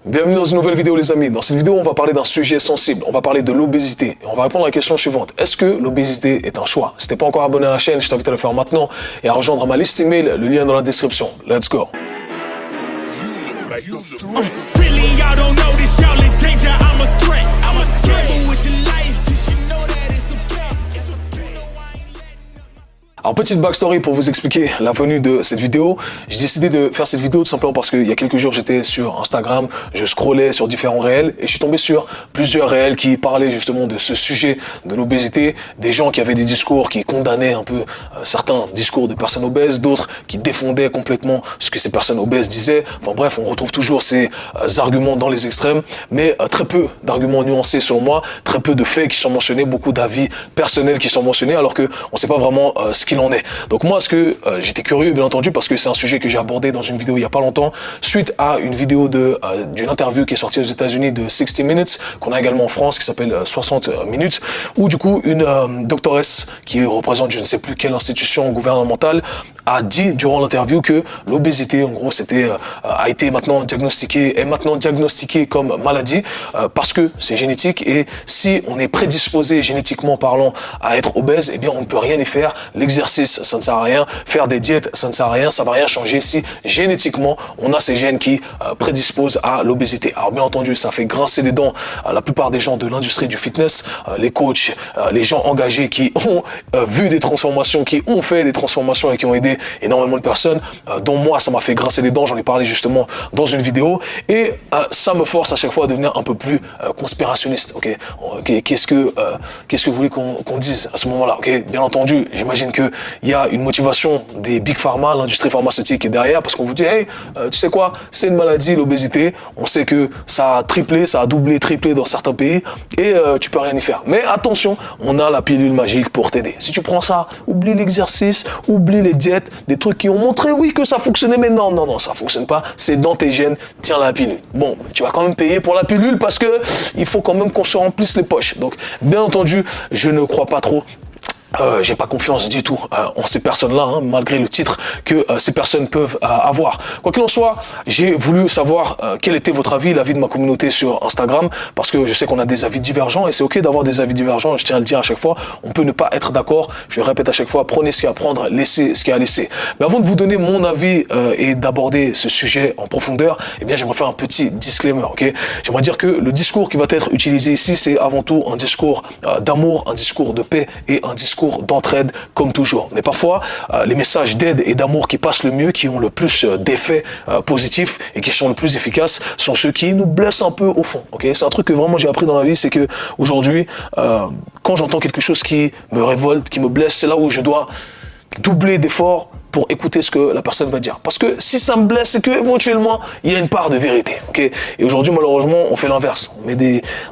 Bienvenue dans une nouvelle vidéo les amis. Dans cette vidéo, on va parler d'un sujet sensible. On va parler de l'obésité. Et on va répondre à la question suivante. Est-ce que l'obésité est un choix? Si t'es pas encore abonné à la chaîne, je t'invite à le faire maintenant et à rejoindre ma liste email, le lien dans la description. Let's go. Alors, petite backstory pour vous expliquer la venue de cette vidéo. J'ai décidé de faire cette vidéo tout simplement parce qu'il y a quelques jours, j'étais sur Instagram, je scrollais sur différents réels et je suis tombé sur plusieurs réels qui parlaient justement de ce sujet de l'obésité, des gens qui avaient des discours qui condamnaient un peu certains discours de personnes obèses, d'autres qui défendaient complètement ce que ces personnes obèses disaient. Enfin bref, on retrouve toujours ces arguments dans les extrêmes, mais très peu d'arguments nuancés selon moi, très peu de faits qui sont mentionnés, beaucoup d'avis personnels qui sont mentionnés alors qu'on ne sait pas vraiment ce qu'il en est. Donc moi, j'étais curieux, bien entendu, parce que c'est un sujet que j'ai abordé dans une vidéo il y a pas longtemps, suite à une vidéo d'une interview qui est sortie aux États-Unis de 60 Minutes, qu'on a également en France, qui s'appelle 60 minutes, où du coup une doctoresse qui représente je ne sais plus quelle institution gouvernementale a dit durant l'interview que l'obésité, en gros, a été maintenant diagnostiquée comme maladie parce que c'est génétique et si on est prédisposé génétiquement parlant à être obèse, eh bien on ne peut rien y faire. L'exercice, ça ne sert à rien. Faire des diètes, ça ne sert à rien. Ça ne va rien changer si génétiquement on a ces gènes qui prédisposent à l'obésité. Alors bien entendu, ça fait grincer les dents à la plupart des gens de l'industrie du fitness, les coachs, les gens engagés qui ont vu des transformations, qui ont fait des transformations et qui ont aidé énormément de personnes, dont moi ça m'a fait grincer les dents, j'en ai parlé justement dans une vidéo et ça me force à chaque fois à devenir un peu plus conspirationniste. Qu'est-ce que vous voulez qu'on dise à ce moment-là? Bien entendu, j'imagine qu'il y a une motivation des big pharma, l'industrie pharmaceutique est derrière parce qu'on vous dit hey, tu sais quoi, c'est une maladie, l'obésité, on sait que ça a triplé, ça a doublé, triplé dans certains pays et tu peux rien y faire. Mais attention, on a la pilule magique pour t'aider. Si tu prends ça, oublie l'exercice, oublie les diètes, des trucs qui ont montré oui que ça fonctionnait, mais non, ça fonctionne pas, c'est dans tes gènes, tiens la pilule. Bon, tu vas quand même payer pour la pilule parce que il faut quand même qu'on se remplisse les poches. Donc, bien entendu, je ne crois pas trop. J'ai pas confiance du tout en ces personnes-là, malgré le titre que ces personnes peuvent avoir. Quoi qu'il en soit, j'ai voulu savoir quel était votre avis, l'avis de ma communauté sur Instagram, parce que je sais qu'on a des avis divergents et c'est ok d'avoir des avis divergents, je tiens à le dire à chaque fois, on peut ne pas être d'accord, je le répète à chaque fois, prenez ce qu'il y a à prendre, laissez ce qu'il y a à laisser. Mais avant de vous donner mon avis et d'aborder ce sujet en profondeur, eh bien j'aimerais faire un petit disclaimer, ok? J'aimerais dire que le discours qui va être utilisé ici, c'est avant tout un discours d'amour, un discours de paix et un discours d'entraide comme toujours. Mais parfois, les messages d'aide et d'amour qui passent le mieux, qui ont le plus d'effets positifs et qui sont le plus efficaces, sont ceux qui nous blessent un peu au fond. C'est un truc que vraiment j'ai appris dans la vie, c'est que aujourd'hui, quand j'entends quelque chose qui me révolte, qui me blesse, c'est là où je dois doubler d'efforts pour écouter ce que la personne va dire. Parce que si ça me blesse, c'est qu'éventuellement, il y a une part de vérité. Et aujourd'hui, malheureusement, on fait l'inverse.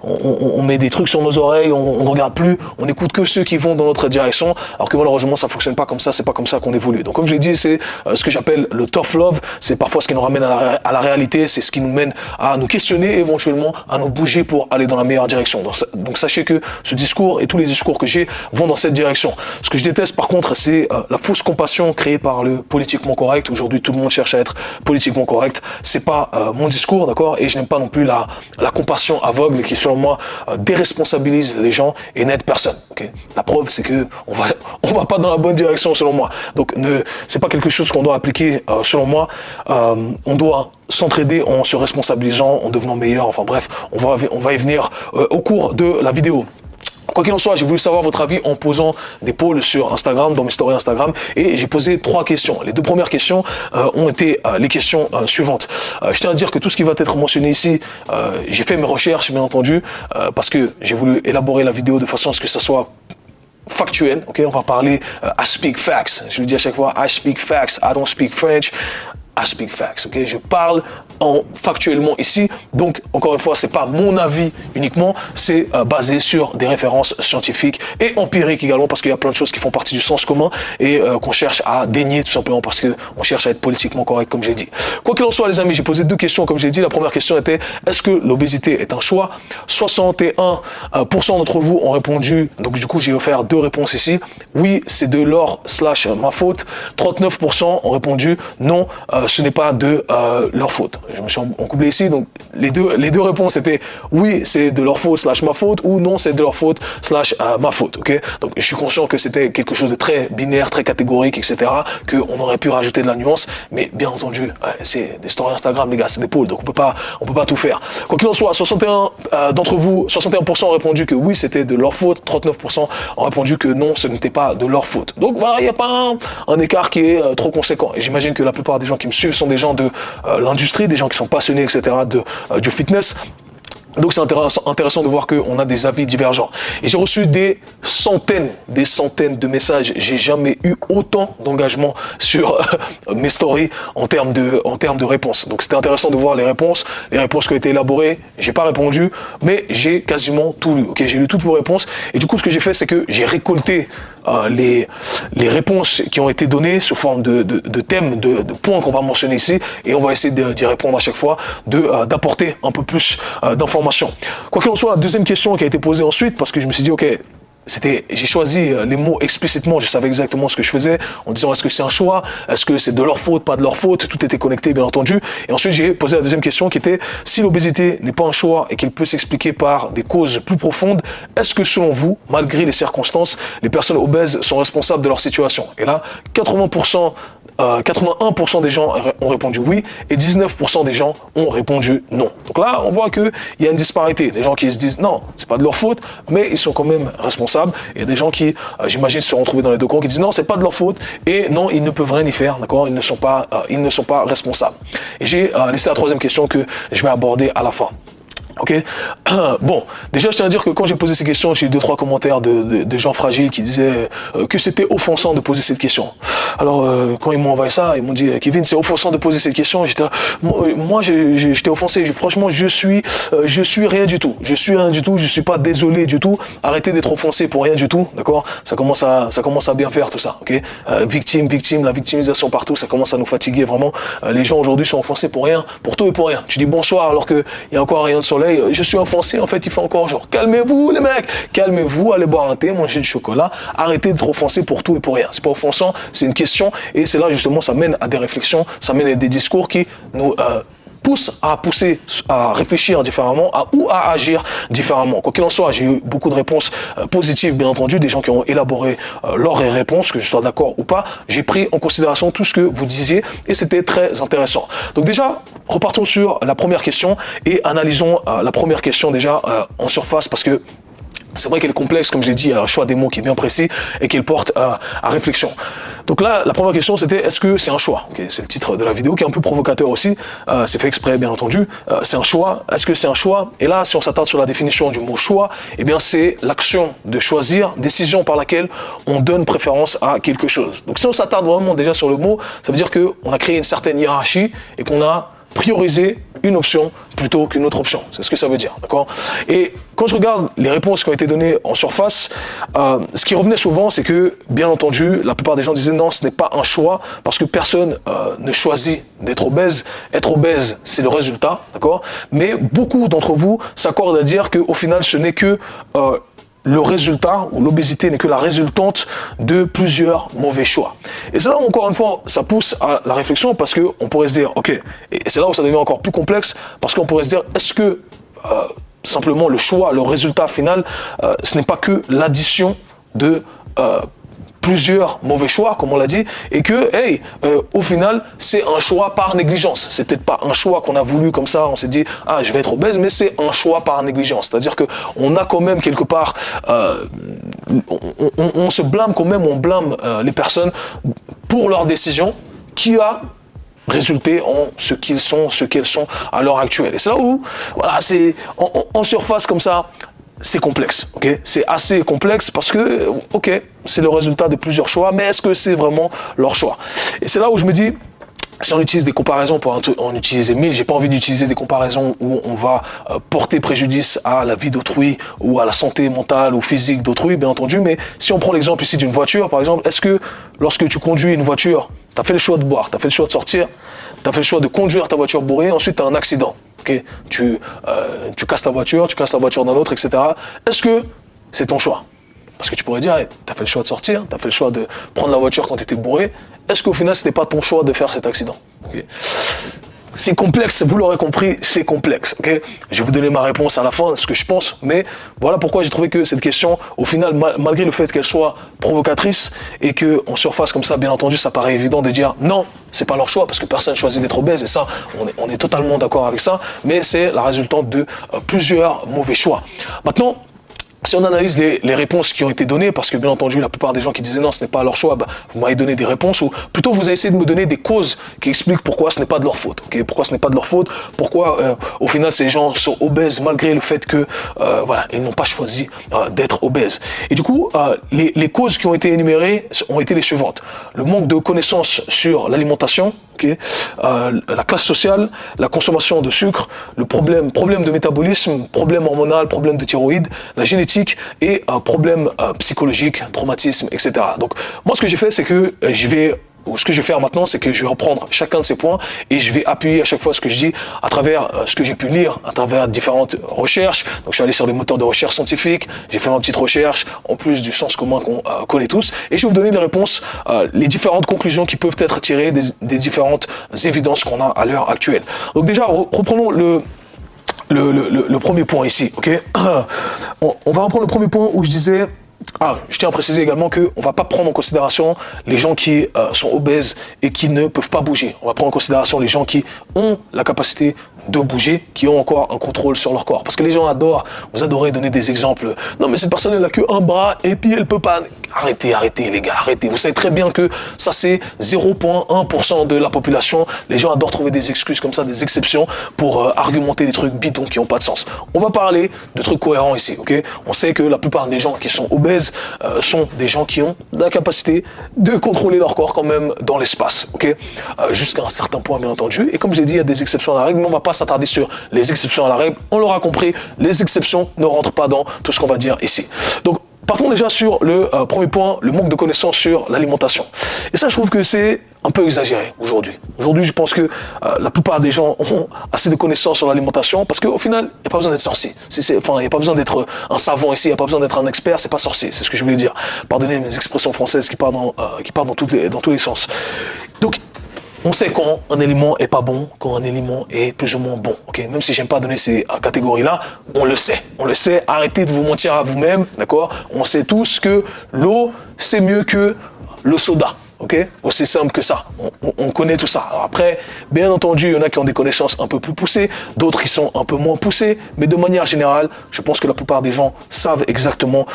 On met des trucs sur nos oreilles, on ne regarde plus, on n'écoute que ceux qui vont dans notre direction, alors que malheureusement, ça ne fonctionne pas comme ça, c'est pas comme ça qu'on évolue. Donc comme je l'ai dit, c'est ce que j'appelle le tough love, c'est parfois ce qui nous ramène à la réalité, c'est ce qui nous mène à nous questionner, éventuellement, à nous bouger pour aller dans la meilleure direction. Donc sachez que ce discours et tous les discours que j'ai vont dans cette direction. Ce que je déteste par contre, c'est la fausse compassion créée par le politiquement correct. Aujourd'hui, tout le monde cherche à être politiquement correct. C'est pas mon discours, d'accord? Et je n'aime pas non plus la compassion aveugle qui, selon moi, déresponsabilise les gens et n'aide personne. La preuve, c'est que on va pas dans la bonne direction, selon moi. Donc, c'est pas quelque chose qu'on doit appliquer, selon moi. On doit s'entraider en se responsabilisant, en devenant meilleur. Enfin bref, on va y venir au cours de la vidéo. Quoi qu'il en soit, j'ai voulu savoir votre avis en posant des polls sur Instagram, dans mes stories Instagram, et j'ai posé 3 questions. Les 2 premières questions ont été les questions suivantes. Je tiens à dire que tout ce qui va être mentionné ici, j'ai fait mes recherches, bien entendu, parce que j'ai voulu élaborer la vidéo de façon à ce que ça soit factuel. On va parler I speak facts. Je le dis à chaque fois, I speak facts, I don't speak French. I speak facts, je parle factuellement ici, donc encore une fois, c'est pas mon avis uniquement, c'est basé sur des références scientifiques et empiriques également, parce qu'il y a plein de choses qui font partie du sens commun et qu'on cherche à dénier tout simplement parce qu'on cherche à être politiquement correct, comme j'ai dit. Quoi qu'il en soit, les amis, j'ai posé 2 questions, comme j'ai dit. La première question était, est-ce que l'obésité est un choix? 61% d'entre vous ont répondu, donc du coup, j'ai offert 2 réponses ici. Oui, c'est de l'or / ma faute. 39% ont répondu non, ce n'est pas de leur faute. Je me suis encouplé ici, donc les deux réponses étaient oui, c'est de leur faute / ma faute, ou non, c'est de leur faute / ma faute. Ok, donc je suis conscient que c'était quelque chose de très binaire, très catégorique, etc. Qu'on aurait pu rajouter de la nuance, mais bien entendu, c'est des stories Instagram, les gars, c'est des pôles, donc on peut pas tout faire. Quoi qu'il en soit, 61 d'entre vous, 61% ont répondu que oui, c'était de leur faute, 39% ont répondu que non, ce n'était pas de leur faute. Donc voilà, il n'y a pas un écart qui est trop conséquent. Et j'imagine que la plupart des gens qui me suivent sont des gens de l'industrie, des gens qui sont passionnés, etc. du fitness. Donc c'est intéressant de voir qu'on a des avis divergents. Et j'ai reçu des centaines de messages. J'ai jamais eu autant d'engagement sur mes stories en termes de réponses. Donc c'était intéressant de voir les réponses qui ont été élaborées. J'ai pas répondu, mais j'ai quasiment tout lu. Ok, j'ai lu toutes vos réponses. Et du coup, ce que j'ai fait, c'est que j'ai récolté les réponses qui ont été données sous forme de thèmes, de points qu'on va mentionner ici, et on va essayer d'y répondre à chaque fois, d'apporter un peu plus d'informations. Quoi qu'il en soit, la deuxième question qui a été posée ensuite, parce que je me suis dit, ok, j'ai choisi les mots explicitement, je savais exactement ce que je faisais, en disant est-ce que c'est un choix, est-ce que c'est de leur faute, pas de leur faute, tout était connecté bien entendu. Et ensuite j'ai posé la deuxième question qui était si l'obésité n'est pas un choix et qu'il peut s'expliquer par des causes plus profondes, est-ce que selon vous, malgré les circonstances, les personnes obèses sont responsables de leur situation? Et là, 81% des gens ont répondu oui et 19% des gens ont répondu non. Donc là, on voit qu'il y a une disparité. Des gens qui se disent non, c'est pas de leur faute, mais ils sont quand même responsables. Et il y a des gens qui, j'imagine, se sont retrouvés dans les deux camps qui disent non, c'est pas de leur faute et non, ils ne peuvent rien y faire, d'accord? Ils ne sont pas responsables. Et j'ai laissé la troisième question que je vais aborder à la fin. Ok, bon, déjà je tiens à dire que quand j'ai posé ces questions, j'ai eu 2-3 commentaires de gens fragiles qui disaient que c'était offensant de poser cette question. Alors quand ils m'ont envoyé ça, ils m'ont dit Kevin, c'est offensant de poser cette question. J'étais là, moi j'étais offensé. Franchement, je suis rien du tout. Je suis rien du tout. Je suis pas désolé du tout. Arrêtez d'être offensé pour rien du tout, d'accord? Ça commence à bien faire tout ça, ok? Victime, la victimisation partout, ça commence à nous fatiguer vraiment. Les gens aujourd'hui sont offensés pour rien, pour tout et pour rien. Tu dis bonsoir alors que il y a encore un rayon de soleil. Je suis offensé, en fait il fait encore genre calmez-vous les mecs, calmez-vous, allez boire un thé, manger du chocolat, arrêtez d'être offensé pour tout et pour rien. C'est pas offensant, c'est une question et c'est là justement ça mène à des réflexions, ça mène à des discours qui nous poussent à réfléchir différemment ou à agir différemment. Quoi qu'il en soit, j'ai eu beaucoup de réponses positives, bien entendu, des gens qui ont élaboré leurs réponses, que je sois d'accord ou pas. J'ai pris en considération tout ce que vous disiez et c'était très intéressant. Donc déjà, repartons sur la première question et analysons la première question déjà en surface parce que c'est vrai qu'elle est complexe, comme je l'ai dit, il y a un choix des mots qui est bien précis et qui porte à réflexion. Donc là, la première question, c'était est-ce que c'est un choix? Okay, c'est le titre de la vidéo qui est un peu provocateur aussi. C'est fait exprès, bien entendu. C'est un choix. Est-ce que c'est un choix? Et là, si on s'attarde sur la définition du mot choix, eh bien, c'est l'action de choisir, décision par laquelle on donne préférence à quelque chose. Donc si on s'attarde vraiment déjà sur le mot, ça veut dire qu'on a créé une certaine hiérarchie et qu'on a priorisé une option plutôt qu'une autre option. C'est ce que ça veut dire, d'accord? Et quand je regarde les réponses qui ont été données en surface, ce qui revenait souvent, c'est que, bien entendu, la plupart des gens disaient non, ce n'est pas un choix parce que personne ne choisit d'être obèse. Être obèse, c'est le résultat, d'accord? Mais beaucoup d'entre vous s'accordent à dire qu'au final, ce n'est que le résultat ou l'obésité n'est que la résultante de plusieurs mauvais choix. Et c'est là où, encore une fois, ça pousse à la réflexion parce qu'on pourrait se dire, ok, et c'est là où ça devient encore plus complexe parce qu'on pourrait se dire, est-ce que simplement le choix, le résultat final, ce n'est pas que l'addition de plusieurs mauvais choix, comme on l'a dit, et que, hey, au final, c'est un choix par négligence. C'est peut-être pas un choix qu'on a voulu comme ça, on s'est dit, ah, je vais être obèse, mais c'est un choix par négligence. C'est-à-dire qu'on a quand même quelque part, on se blâme quand même, on blâme les personnes pour leur décision qui a résulté en ce qu'ils sont, ce qu'elles sont à l'heure actuelle. Et c'est là où, voilà, c'est en surface comme ça, c'est complexe, ok? C'est assez complexe parce que, ok, c'est le résultat de plusieurs choix, mais est-ce que c'est vraiment leur choix? Et c'est là où je me dis, si on utilise des comparaisons pour en utiliser mille, j'ai pas envie d'utiliser des comparaisons où on va porter préjudice à la vie d'autrui ou à la santé mentale ou physique d'autrui, bien entendu, mais si on prend l'exemple ici d'une voiture, par exemple, est-ce que lorsque tu conduis une voiture, tu as fait le choix de boire, tu as fait le choix de sortir, tu as fait le choix de conduire ta voiture bourrée, ensuite tu as un accident, okay? Tu casses ta voiture, tu casses la voiture d'un autre, etc. Est-ce que c'est ton choix? Parce que tu pourrais dire, hey, tu as fait le choix de sortir, tu as fait le choix de prendre la voiture quand tu étais bourré. Est-ce qu'au final, ce n'était pas ton choix de faire cet accident? Okay. C'est complexe, vous l'aurez compris, c'est complexe. Okay, je vais vous donner ma réponse à la fin, ce que je pense, mais voilà pourquoi j'ai trouvé que cette question, au final, malgré le fait qu'elle soit provocatrice et qu'en surface comme ça, bien entendu, ça paraît évident de dire non, c'est pas leur choix parce que personne choisit d'être obèse et ça, on est totalement d'accord avec ça, mais c'est la résultante de plusieurs mauvais choix. Maintenant, si on analyse les réponses qui ont été données, parce que bien entendu, la plupart des gens qui disaient non, ce n'est pas leur choix, bah, vous m'avez donné des réponses, ou plutôt vous avez essayé de me donner des causes qui expliquent pourquoi ce n'est pas de leur faute. Okay, pourquoi ce n'est pas de leur faute, pourquoi au final ces gens sont obèses malgré le fait que voilà, ils n'ont pas choisi d'être obèses. Et du coup, les causes qui ont été énumérées ont été les suivantes. Le manque de connaissances sur l'alimentation, okay, la classe sociale, la consommation de sucre, le problème de métabolisme, problème hormonal, problème de thyroïde, la génétique et problème psychologique, traumatisme, etc. Donc moi ce que j'ai fait c'est que ce que je vais faire maintenant, c'est que je vais reprendre chacun de ces points et je vais appuyer à chaque fois ce que je dis à travers ce que j'ai pu lire, à travers différentes recherches. Donc je suis allé sur les moteurs de recherche scientifiques, j'ai fait ma petite recherche en plus du sens commun qu'on connaît tous et je vais vous donner les réponses, les différentes conclusions qui peuvent être tirées des différentes évidences qu'on a à l'heure actuelle. Donc déjà, reprenons le premier point ici, ok. On va reprendre le premier point où je disais... je tiens à préciser également qu'on ne va pas prendre en considération les gens qui sont obèses et qui ne peuvent pas bouger. On va prendre en considération les gens qui ont la capacité de bouger, qui ont encore un contrôle sur leur corps. Parce que les gens adorent, vous adorez donner des exemples. Non mais cette personne elle n'a qu'un bras et puis elle peut pas. Arrêtez les gars, arrêtez. Vous savez très bien que ça c'est 0,1% de la population. Les gens adorent trouver des excuses comme ça, des exceptions pour argumenter des trucs bidons qui n'ont pas de sens. On va parler de trucs cohérents ici, ok. On sait que la plupart des gens qui sont obèses sont des gens qui ont la capacité de contrôler leur corps quand même dans l'espace, ok, jusqu'à un certain point bien entendu. Et comme je l'ai dit, il y a des exceptions à la règle, mais on va pas s'attarder sur les exceptions à la règle. On l'aura compris, les exceptions ne rentrent pas dans tout ce qu'on va dire ici. Donc partons déjà sur le premier point, le manque de connaissances sur l'alimentation. Et ça, je trouve que c'est un peu exagéré aujourd'hui. Aujourd'hui, je pense que la plupart des gens ont assez de connaissances sur l'alimentation parce qu'au final, il n'y a pas besoin d'être sorcier. Il n'y a pas besoin d'être un savant ici, il n'y a pas besoin d'être un expert, c'est pas sorcier, c'est ce que je voulais dire. Pardonnez mes expressions françaises qui partent dans tous les sens. Donc, on sait quand un aliment est pas bon, quand un aliment est plus ou moins bon. Okay, même si j'aime pas donner ces catégories-là, on le sait. Arrêtez de vous mentir à vous-même, d'accord. On sait tous que l'eau, c'est mieux que le soda. Ok, aussi simple que ça. On connaît tout ça. Alors après, bien entendu, il y en a qui ont des connaissances un peu plus poussées, d'autres qui sont un peu moins poussées, mais de manière générale, je pense que la plupart des gens savent exactement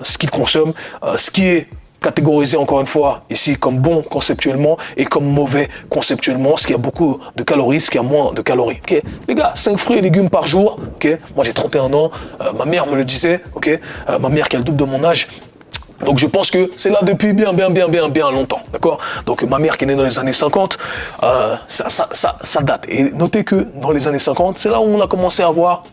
ce qu'ils consomment, ce qui est catégorisé encore une fois ici comme bon conceptuellement et comme mauvais conceptuellement, ce qui a beaucoup de calories, ce qui a moins de calories. Okay, les gars, 5 fruits et légumes par jour. Okay, moi j'ai 31 ans, ma mère me le disait. Okay, ma mère qui a le double de mon âge. Donc je pense que c'est là depuis bien longtemps, d'accord. Donc ma mère qui est née dans les années 50, ça date. Et notez que dans les années 50, c'est là où on a commencé à voir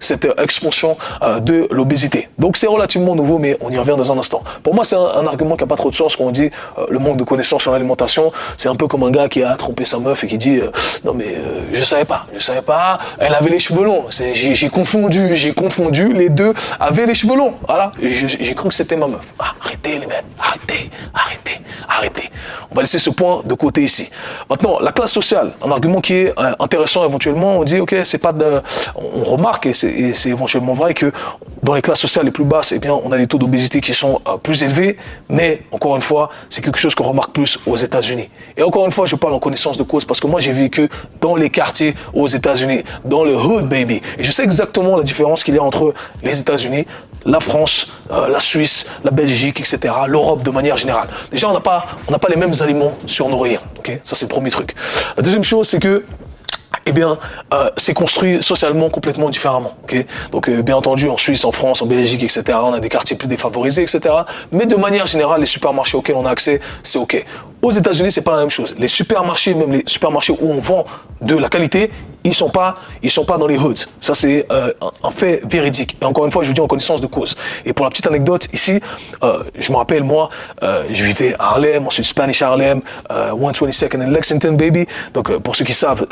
cette expansion de l'obésité. Donc c'est relativement nouveau, mais on y revient dans un instant. Pour moi, c'est un argument qui n'a pas trop de sens quand on dit le manque de connaissances sur l'alimentation. C'est un peu comme un gars qui a trompé sa meuf et qui dit non mais je savais pas, elle avait les cheveux longs. J'ai confondu, les deux avaient les cheveux longs. Voilà, j'ai cru que c'était ma meuf. Arrêtez les mecs, arrêtez. On va laisser ce point de côté ici. Maintenant, la classe sociale, un argument qui est intéressant éventuellement, on dit ok, on remarque et c'est éventuellement vrai que dans les classes sociales les plus basses, eh bien, on a des taux d'obésité qui sont plus élevés, mais encore une fois, c'est quelque chose qu'on remarque plus aux États-Unis. Et encore une fois, je parle en connaissance de cause parce que moi j'ai vécu dans les quartiers aux États-Unis, dans le hood baby, et je sais exactement la différence qu'il y a entre les États-Unis, la France, la Suisse, la Belgique, etc., l'Europe de manière générale. Déjà, on n'a pas les mêmes aliments sur nos rayons. Okay, ça, c'est le premier truc. La deuxième chose, c'est que c'est construit socialement complètement différemment. Okay, donc, bien entendu, en Suisse, en France, en Belgique, etc., on a des quartiers plus défavorisés, etc. Mais de manière générale, les supermarchés auxquels on a accès, c'est OK. Aux États-Unis, c'est pas la même chose. Les supermarchés, même les supermarchés où on vend de la qualité, ils sont pas dans les hoods. Ça, c'est un fait véridique. Et encore une fois, je vous dis en connaissance de cause. Et pour la petite anecdote, ici, je me rappelle, moi, je vivais à Harlem, ensuite Spanish Harlem, 122nd and Lexington, baby. Donc, pour ceux qui savent.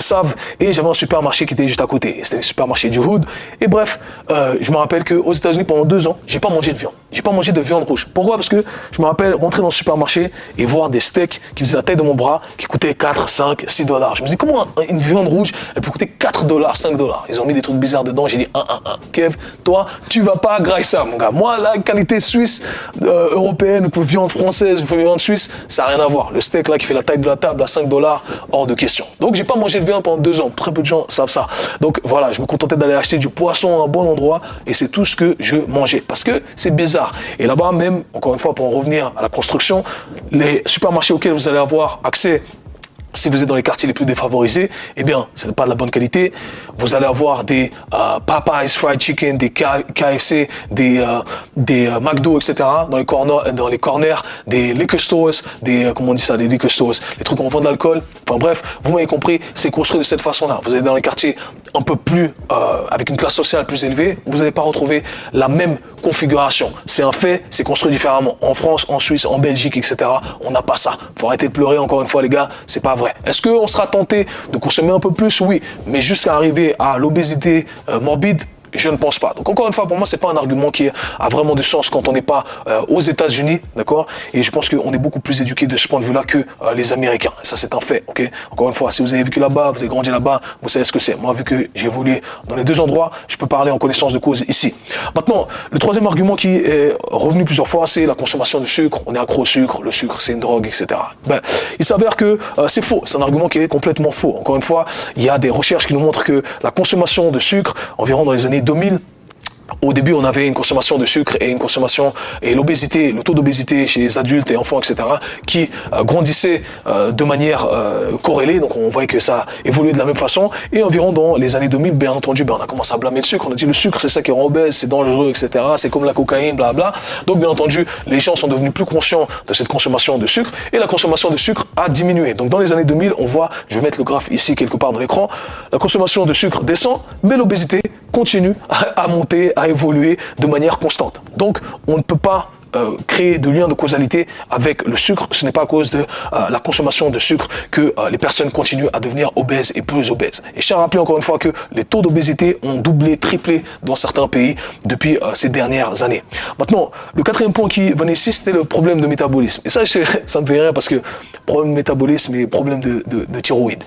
Et j'avais un supermarché qui était juste à côté. C'était le supermarché du hood. Et bref, je me rappelle qu'aux États-Unis, pendant 2 ans, j'ai pas mangé de viande. j'ai pas mangé de viande rouge. Pourquoi? Parce que je me rappelle rentrer dans le supermarché et voir des steaks qui faisaient la taille de mon bras, qui coûtaient 4, 5, 6 dollars. Je me dis, comment une viande rouge, elle peut coûter 4 dollars, 5 dollars? Ils ont mis des trucs bizarres dedans. J'ai dit, Kev, toi, tu vas pas grailler ça, mon gars. Moi, la qualité suisse, européenne, viande française, viande suisse, ça n'a rien à voir. Le steak là qui fait la taille de la table à 5 dollars, hors de question. Donc, j'ai pas mangé de viande pendant 2 ans. Très peu de gens savent ça. Donc, voilà, je me contentais d'aller acheter du poisson à un bon endroit et c'est tout ce que je mangeais. Parce que c'est bizarre. Et là-bas, même, encore une fois, pour en revenir à la construction, les supermarchés auxquels vous allez avoir accès, si vous êtes dans les quartiers les plus défavorisés, eh bien, ce n'est pas de la bonne qualité. Vous allez avoir des Popeyes Fried Chicken, des KFC, des McDo, etc. Dans les corners, des liquor stores, comment on dit ça, des liquor stores, les trucs où on vend de l'alcool. Enfin bref, vous m'avez compris, c'est construit de cette façon-là. Vous êtes dans les quartiers un peu plus, avec une classe sociale plus élevée, vous n'allez pas retrouver la même configuration. C'est un fait, c'est construit différemment. En France, en Suisse, en Belgique, etc., on n'a pas ça. Faut arrêter de pleurer, encore une fois, les gars, c'est pas vrai. Est-ce qu'on sera tenté de consommer un peu plus? Oui, mais jusqu'à arriver à l'obésité morbide, je ne pense pas. Donc encore une fois, pour moi, c'est pas un argument qui a vraiment de sens quand on n'est pas aux États-Unis, d'accord? Et je pense qu'on est beaucoup plus éduqué de ce point de vue-là que les Américains. Et ça, c'est un fait, ok? Encore une fois, si vous avez vécu là-bas, vous avez grandi là-bas, vous savez ce que c'est. Moi, vu que j'ai évolué dans les deux endroits, je peux parler en connaissance de cause ici. Maintenant, le troisième argument qui est revenu plusieurs fois, c'est la consommation de sucre. On est accro au sucre, le sucre, c'est une drogue, etc. Ben, il s'avère que c'est faux. C'est un argument qui est complètement faux. Encore une fois, il y a des recherches qui nous montrent que la consommation de sucre, environ dans les années 2000, au début, on avait une consommation de sucre et une consommation et l'obésité, le taux d'obésité chez les adultes et enfants, etc., qui grandissait de manière corrélée. Donc, on voyait que ça évoluait de la même façon. Et environ dans les années 2000, bien entendu, on a commencé à blâmer le sucre. On a dit le sucre, c'est ça qui rend obèse, c'est dangereux, etc. C'est comme la cocaïne, blabla. Donc, bien entendu, les gens sont devenus plus conscients de cette consommation de sucre et la consommation de sucre a diminué. Donc, dans les années 2000, on voit, je vais mettre le graphe ici quelque part dans l'écran, la consommation de sucre descend, mais l'obésité continue à monter, à évoluer de manière constante. Donc, on ne peut pas créer de lien de causalité avec le sucre. Ce n'est pas à cause de la consommation de sucre que les personnes continuent à devenir obèses et plus obèses. Et je tiens à rappeler encore une fois que les taux d'obésité ont doublé, triplé dans certains pays depuis ces dernières années. Maintenant, le quatrième point qui venait ici, c'était le problème de métabolisme. Et ça, ça me fait rire parce que problème de métabolisme et problème de thyroïde.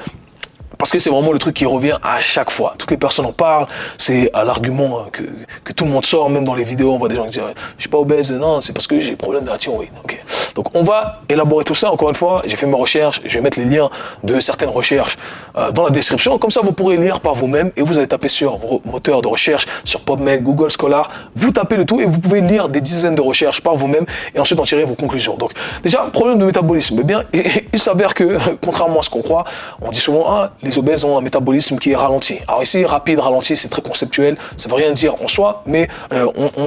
Parce que c'est vraiment le truc qui revient à chaque fois. Toutes les personnes en parlent, c'est l'argument que tout le monde sort, même dans les vidéos, on voit des gens qui disent « je suis pas obèse, non, c'est parce que j'ai problème de la thyroïde. Okay. » Donc on va élaborer tout ça, encore une fois, j'ai fait mes recherches, je vais mettre les liens de certaines recherches dans la description, comme ça vous pourrez lire par vous-même et vous allez taper sur vos moteurs de recherche, sur PubMed, Google Scholar, vous tapez le tout et vous pouvez lire des dizaines de recherches par vous-même et ensuite en tirer vos conclusions. Donc déjà, problème de métabolisme, eh bien, il s'avère que, contrairement à ce qu'on croit, on dit souvent « les obèses ont un métabolisme qui est ralenti. » Alors ici, rapide, ralenti, c'est très conceptuel, ça veut rien dire en soi, mais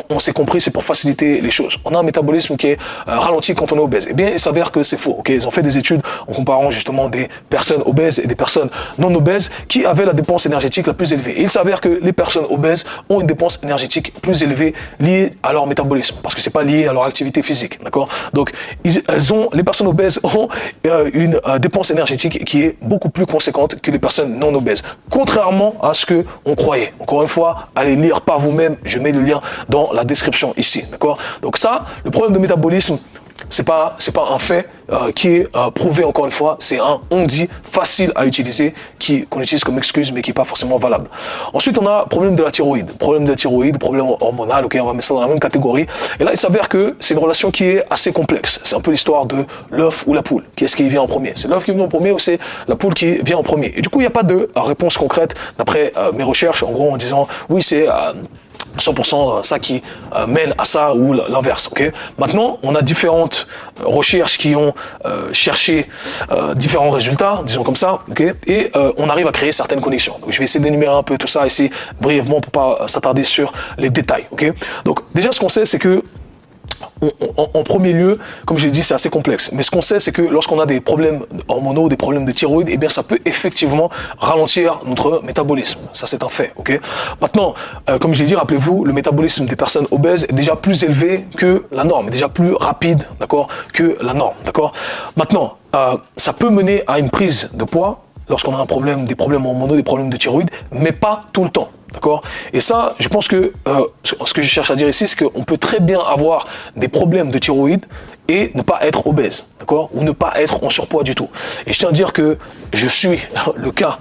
on s'est compris, c'est pour faciliter les choses. On a un métabolisme qui est ralenti quand on est obèse. Eh bien, il s'avère que c'est faux. Okay, ils ont fait des études en comparant justement des personnes obèses et des personnes non obèses qui avaient la dépense énergétique la plus élevée. Et il s'avère que les personnes obèses ont une dépense énergétique plus élevée liée à leur métabolisme, parce que c'est pas lié à leur activité physique, d'accord? Donc, les personnes obèses ont une dépense énergétique qui est beaucoup plus conséquente que les personnes non obèses, contrairement à ce que on croyait. Encore une fois, allez lire par vous-même, je mets le lien dans la description ici, d'accord? Donc ça, le problème de métabolisme, c'est pas un fait qui est prouvé, encore une fois, c'est un on-dit facile à utiliser qu'on utilise comme excuse mais qui n'est pas forcément valable. Ensuite, on a problème de la thyroïde, problème hormonal, ok, on va mettre ça dans la même catégorie. Et là, il s'avère que c'est une relation qui est assez complexe. C'est un peu l'histoire de l'œuf ou la poule. Qu'est-ce qui vient en premier? C'est l'œuf qui vient en premier ou c'est la poule qui vient en premier? Et du coup, il n'y a pas de réponse concrète d'après mes recherches, en gros, en disant oui, c'est 100% ça qui mène à ça ou l'inverse. Okay. Maintenant, on a différentes recherches qui ont cherché différents résultats, disons comme ça, okay, et on arrive à créer certaines connexions. Donc, je vais essayer d'énumérer un peu tout ça ici brièvement pour pas s'attarder sur les détails. Okay. Donc déjà, ce qu'on sait, c'est que en premier lieu, comme je l'ai dit, c'est assez complexe. Mais ce qu'on sait, c'est que lorsqu'on a des problèmes hormonaux, des problèmes de thyroïde, eh bien, ça peut effectivement ralentir notre métabolisme. Ça, c'est un fait. Okay. Maintenant, comme je l'ai dit, rappelez-vous, le métabolisme des personnes obèses est déjà plus élevé que la norme, est déjà plus rapide, d'accord, que la norme, d'accord. Maintenant, ça peut mener à une prise de poids lorsqu'on a des problèmes hormonaux, des problèmes de thyroïde, mais pas tout le temps. D'accord? Et ça, je pense que ce que je cherche à dire ici, c'est qu'on peut très bien avoir des problèmes de thyroïde et ne pas être obèse, d'accord? Ou ne pas être en surpoids du tout. Et je tiens à dire que je suis le cas,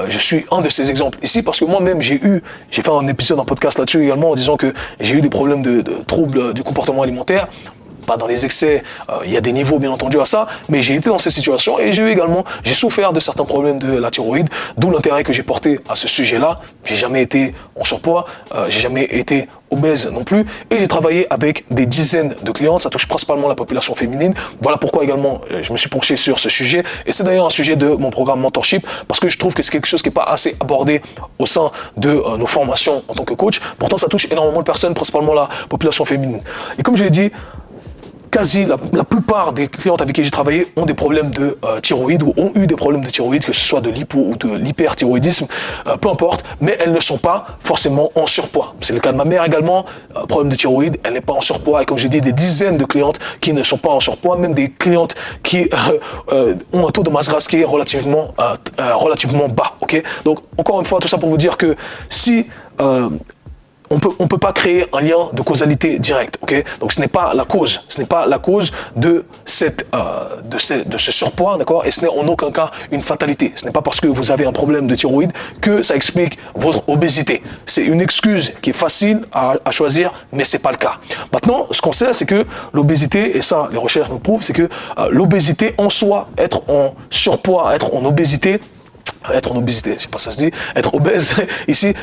je suis un de ces exemples ici parce que moi-même, j'ai fait un épisode, un podcast là-dessus également en disant que j'ai eu des problèmes de troubles du comportement alimentaire. Pas dans les excès, il y a des niveaux bien entendu à ça, mais j'ai été dans ces situations et j'ai souffert de certains problèmes de la thyroïde, d'où l'intérêt que j'ai porté à ce sujet-là. J'ai jamais été en surpoids, j'ai jamais été obèse non plus, et j'ai travaillé avec des dizaines de clientes, ça touche principalement la population féminine. Voilà pourquoi également je me suis penché sur ce sujet, et c'est d'ailleurs un sujet de mon programme Mentorship, parce que je trouve que c'est quelque chose qui n'est pas assez abordé au sein de nos formations en tant que coach. Pourtant ça touche énormément de personnes, principalement la population féminine. Et comme je l'ai dit, la plupart des clientes avec qui j'ai travaillé ont des problèmes de thyroïde ou ont eu des problèmes de thyroïde, que ce soit de l'hypo ou de l'hyperthyroïdisme, peu importe, mais elles ne sont pas forcément en surpoids. C'est le cas de ma mère également, problème de thyroïde, elle n'est pas en surpoids, et comme j'ai dit, des dizaines de clientes qui ne sont pas en surpoids, même des clientes qui ont un taux de masse grasse qui est relativement bas. Okay? Donc encore une fois, tout ça pour vous dire que si on peut pas créer un lien de causalité directe, ok? Donc ce n'est pas la cause de ce surpoids, d'accord? Et ce n'est en aucun cas une fatalité. Ce n'est pas parce que vous avez un problème de thyroïde que ça explique votre obésité. C'est une excuse qui est facile à choisir, mais c'est pas le cas. Maintenant, ce qu'on sait, c'est que l'obésité, et ça, les recherches nous prouvent, c'est que l'obésité en soi, être en surpoids, être en obésité, je sais pas si ça se dit, être obèse ici,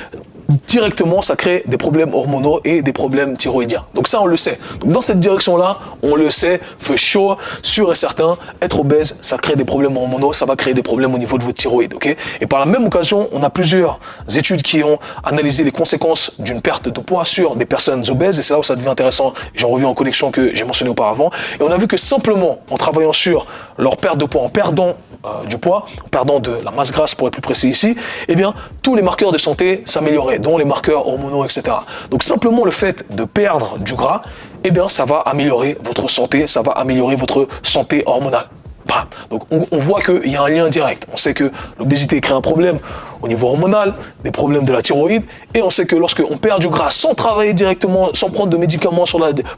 directement, ça crée des problèmes hormonaux et des problèmes thyroïdiens. Donc ça, on le sait. Donc dans cette direction-là, on le sait, for sure, sûr et certain, être obèse, ça crée des problèmes hormonaux, ça va créer des problèmes au niveau de votre thyroïde, ok? Et par la même occasion, on a plusieurs études qui ont analysé les conséquences d'une perte de poids sur des personnes obèses, et c'est là où ça devient intéressant. J'en reviens aux connexions que j'ai mentionnées auparavant. Et on a vu que simplement, en travaillant sur leur perte de poids, en perdant du poids, en perdant de la masse grasse pour être plus précis ici, eh bien, tous les marqueurs de santé s'amélioraient, dont les marqueurs hormonaux, etc. Donc simplement le fait de perdre du gras, eh bien, ça va améliorer votre santé, ça va améliorer votre santé hormonale. Bah, donc on voit qu'il y a un lien direct. On sait que l'obésité crée un problème au niveau hormonal, des problèmes de la thyroïde, et on sait que lorsqu'on perd du gras sans travailler directement, sans prendre de médicaments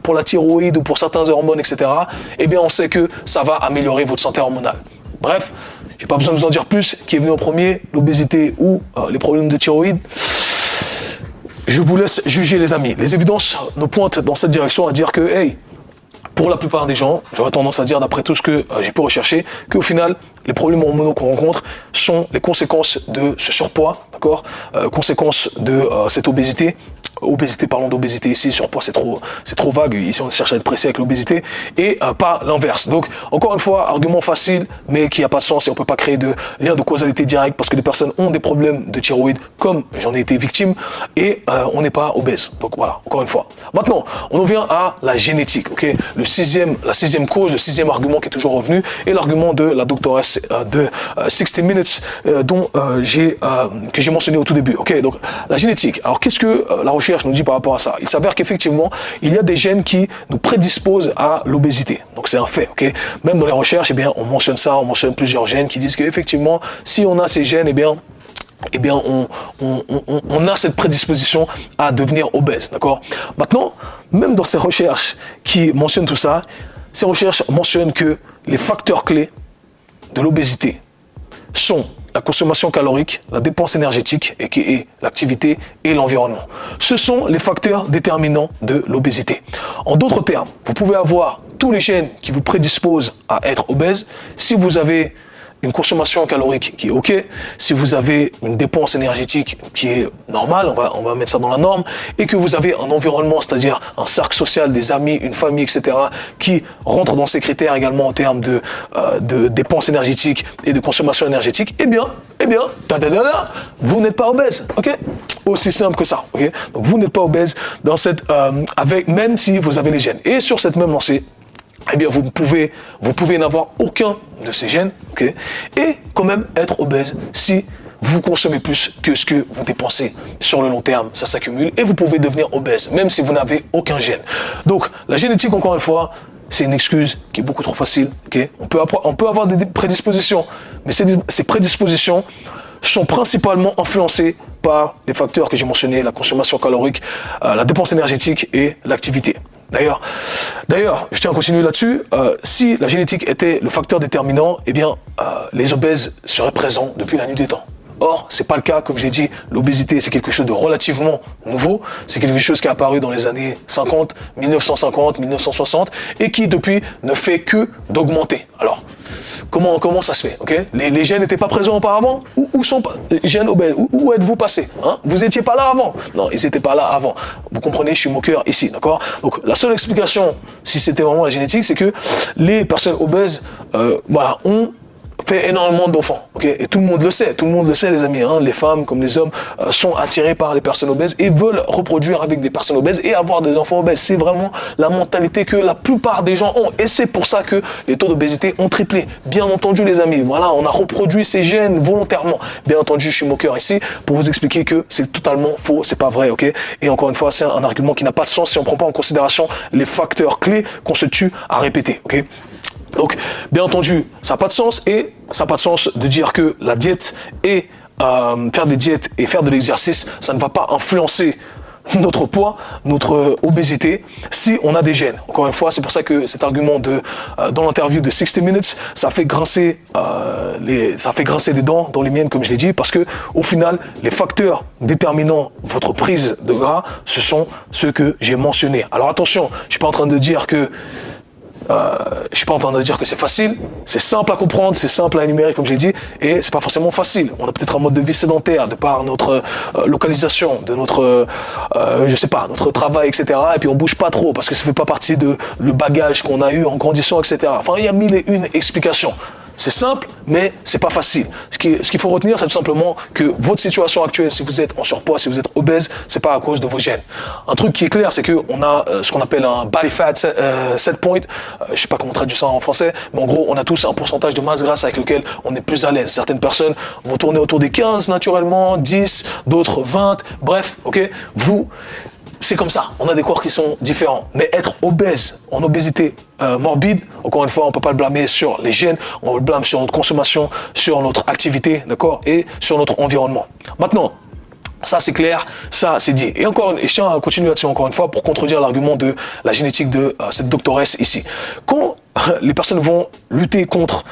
pour la thyroïde ou pour certains hormones, etc., eh bien on sait que ça va améliorer votre santé hormonale. Bref, j'ai pas besoin de vous en dire plus. Qui est venu en premier, l'obésité ou les problèmes de thyroïde? Je vous laisse juger, les amis. Les évidences nous pointent dans cette direction à dire que, hey, pour la plupart des gens, j'aurais tendance à dire, d'après tout ce que j'ai pu rechercher, qu'au final, les problèmes hormonaux qu'on rencontre sont les conséquences de ce surpoids, d'accord, conséquences de cette obésité. Parlons d'obésité ici, surpoids c'est trop vague, ici on cherche à être précis avec l'obésité, et pas l'inverse. Donc encore une fois, argument facile, mais qui n'a pas de sens, et on ne peut pas créer de lien de causalité directe, parce que les personnes ont des problèmes de thyroïde, comme j'en ai été victime, et on n'est pas obèse. Donc voilà, encore une fois. Maintenant, on en vient à la génétique, ok? La sixième cause, le sixième argument qui est toujours revenu, et l'argument de la doctoresse de 60 Minutes, que j'ai mentionné au tout début, ok? Donc la génétique, alors qu'est-ce que la recherche nous dit par rapport à ça? Il s'avère qu'effectivement, il y a des gènes qui nous prédisposent à l'obésité. Donc c'est un fait, ok? Même dans les recherches, eh bien, on mentionne plusieurs gènes qui disent qu'effectivement, si on a ces gènes, eh bien, on a cette prédisposition à devenir obèse, d'accord? Maintenant, même dans ces recherches qui mentionnent tout ça, ces recherches mentionnent que les facteurs clés de l'obésité sont la consommation calorique, la dépense énergétique, et qui est l'activité, et l'environnement. Ce sont les facteurs déterminants de l'obésité. En d'autres termes, vous pouvez avoir tous les gènes qui vous prédisposent à être obèse. Si vous avez une consommation calorique qui est OK, si vous avez une dépense énergétique qui est normale, on va mettre ça dans la norme, et que vous avez un environnement, c'est-à-dire un cercle social, des amis, une famille, etc., qui rentre dans ces critères également en termes de dépense énergétique et de consommation énergétique, eh bien, vous n'êtes pas obèse, OK? Aussi simple que ça, OK? Donc vous n'êtes pas obèse dans même si vous avez les gènes. Et sur cette même lancée, eh bien, vous pouvez n'avoir aucun de ces gènes, okay, et quand même être obèse si vous consommez plus que ce que vous dépensez. Sur le long terme, ça s'accumule et vous pouvez devenir obèse, même si vous n'avez aucun gène. Donc, la génétique, encore une fois, c'est une excuse qui est beaucoup trop facile. Okay? On peut avoir des prédispositions, mais ces prédispositions sont principalement influencées par les facteurs que j'ai mentionnés, la consommation calorique, la dépense énergétique et l'activité. D'ailleurs, je tiens à continuer là-dessus. Si la génétique était le facteur déterminant, eh bien, les obèses seraient présents depuis la nuit des temps. Or, c'est pas le cas. Comme j'ai dit, l'obésité, c'est quelque chose de relativement nouveau. C'est quelque chose qui est apparu dans les années 50, 1950, 1960 et qui, depuis, ne fait que d'augmenter. Alors, comment ça se fait, okay? Les gènes n'étaient pas présents auparavant? Où sont les gènes obèses? Où êtes-vous passé, hein? Vous n'étiez pas là avant? Non, ils n'étaient pas là avant. Vous comprenez, je suis moqueur ici, d'accord? Donc, la seule explication, si c'était vraiment la génétique, c'est que les personnes obèses, ont fait énormément d'enfants, ok? Et tout le monde le sait les amis, hein? Les femmes comme les hommes sont attirés par les personnes obèses et veulent reproduire avec des personnes obèses et avoir des enfants obèses. C'est vraiment la mentalité que la plupart des gens ont et c'est pour ça que les taux d'obésité ont triplé. Bien entendu les amis, voilà, on a reproduit ces gènes volontairement. Bien entendu, je suis moqueur ici pour vous expliquer que c'est totalement faux, c'est pas vrai, ok? Et encore une fois, c'est un argument qui n'a pas de sens si on ne prend pas en considération les facteurs clés qu'on se tue à répéter, ok? Donc, bien entendu, ça n'a pas de sens et ça n'a pas de sens de dire que la diète et faire des diètes et faire de l'exercice, ça ne va pas influencer notre poids, notre obésité, si on a des gènes. Encore une fois, c'est pour ça que cet argument dans l'interview de 60 Minutes, ça fait grincer des dents dans les miennes, comme je l'ai dit, parce que au final, les facteurs déterminant votre prise de gras, ce sont ceux que j'ai mentionnés. Alors attention, je suis pas en train de dire que c'est facile, c'est simple à comprendre, c'est simple à énumérer comme je l'ai dit, et c'est pas forcément facile. On a peut-être un mode de vie sédentaire de par notre localisation, de notre, notre travail, etc. Et puis on bouge pas trop parce que ça fait pas partie de le bagage qu'on a eu en grandissant, etc. Enfin, il y a mille et une explications. C'est simple, mais c'est pas facile. Ce qu'il faut retenir, c'est tout simplement que votre situation actuelle, si vous êtes en surpoids, si vous êtes obèse, c'est pas à cause de vos gènes. Un truc qui est clair, c'est qu'on a ce qu'on appelle un body fat set point. Je sais pas comment traduire ça en français, mais en gros, on a tous un pourcentage de masse grasse avec lequel on est plus à l'aise. Certaines personnes vont tourner autour des 15 naturellement, 10, d'autres 20, bref, ok. C'est comme ça, on a des corps qui sont différents. Mais être obèse, en obésité morbide, encore une fois, on ne peut pas le blâmer sur les gènes, on le blâme sur notre consommation, sur notre activité, d'accord, et sur notre environnement. Maintenant, ça c'est clair, ça c'est dit. Et je tiens à continuer là-dessus encore une fois pour contredire l'argument de la génétique de cette doctoresse ici. Quand les personnes vont lutter contre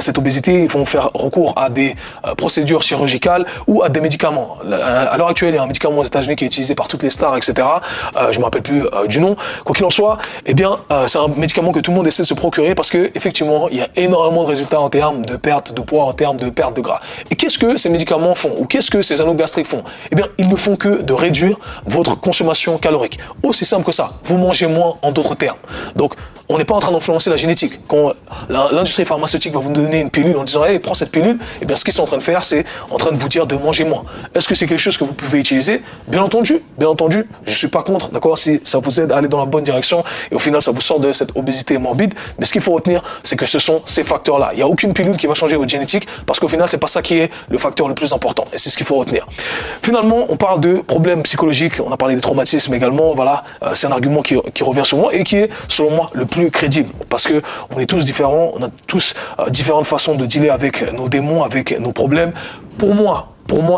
cette obésité, ils vont faire recours à des procédures chirurgicales ou à des médicaments. À l'heure actuelle, il y a un médicament aux États-Unis qui est utilisé par toutes les stars, etc. Je ne me rappelle plus du nom. Quoi qu'il en soit, eh bien, c'est un médicament que tout le monde essaie de se procurer parce que effectivement, il y a énormément de résultats en termes de perte de poids, en termes de perte de gras. Et qu'est-ce que ces médicaments font ou qu'est-ce que ces anneaux gastriques font? Eh bien, ils ne font que de réduire votre consommation calorique. Aussi simple que ça. Vous mangez moins en d'autres termes. Donc, on n'est pas en train d'influencer la génétique. Quand l'industrie pharmaceutique va vous donner une pilule en disant hey, prends cette pilule, eh bien ce qu'ils sont en train de faire, c'est en train de vous dire de manger moins. Est-ce que c'est quelque chose que vous pouvez utiliser? Bien entendu, je ne suis pas contre, d'accord, si ça vous aide à aller dans la bonne direction et au final ça vous sort de cette obésité morbide. Mais ce qu'il faut retenir, c'est que ce sont ces facteurs-là. Il n'y a aucune pilule qui va changer votre génétique parce qu'au final, c'est pas ça qui est le facteur le plus important. Et c'est ce qu'il faut retenir. Finalement, on parle de problèmes psychologiques, on a parlé des traumatismes également. Voilà, c'est un argument qui revient souvent et qui est, selon moi, le plus crédible parce que on est tous différents, on a tous différentes façons de dealer avec nos démons, avec nos problèmes. Pour moi,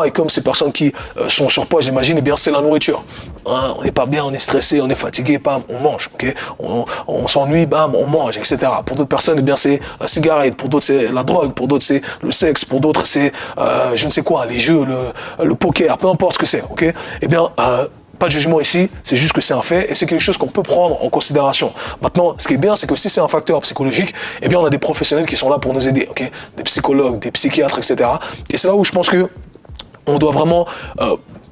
et comme ces personnes qui sont en surpoids, j'imagine, eh bien c'est la nourriture. Hein, on n'est pas bien, on est stressé, on est fatigué, bam, on mange. Okay, on s'ennuie, bam, on mange, etc. Pour d'autres personnes, eh bien c'est la cigarette, pour d'autres c'est la drogue, pour d'autres c'est le sexe, pour d'autres c'est je ne sais quoi, les jeux, le poker, peu importe ce que c'est. Okay, eh bien pas de jugement ici, c'est juste que c'est un fait et c'est quelque chose qu'on peut prendre en considération. Maintenant, ce qui est bien, c'est que si c'est un facteur psychologique, eh bien on a des professionnels qui sont là pour nous aider, okay, des psychologues, des psychiatres, etc. Et c'est là où je pense que on doit vraiment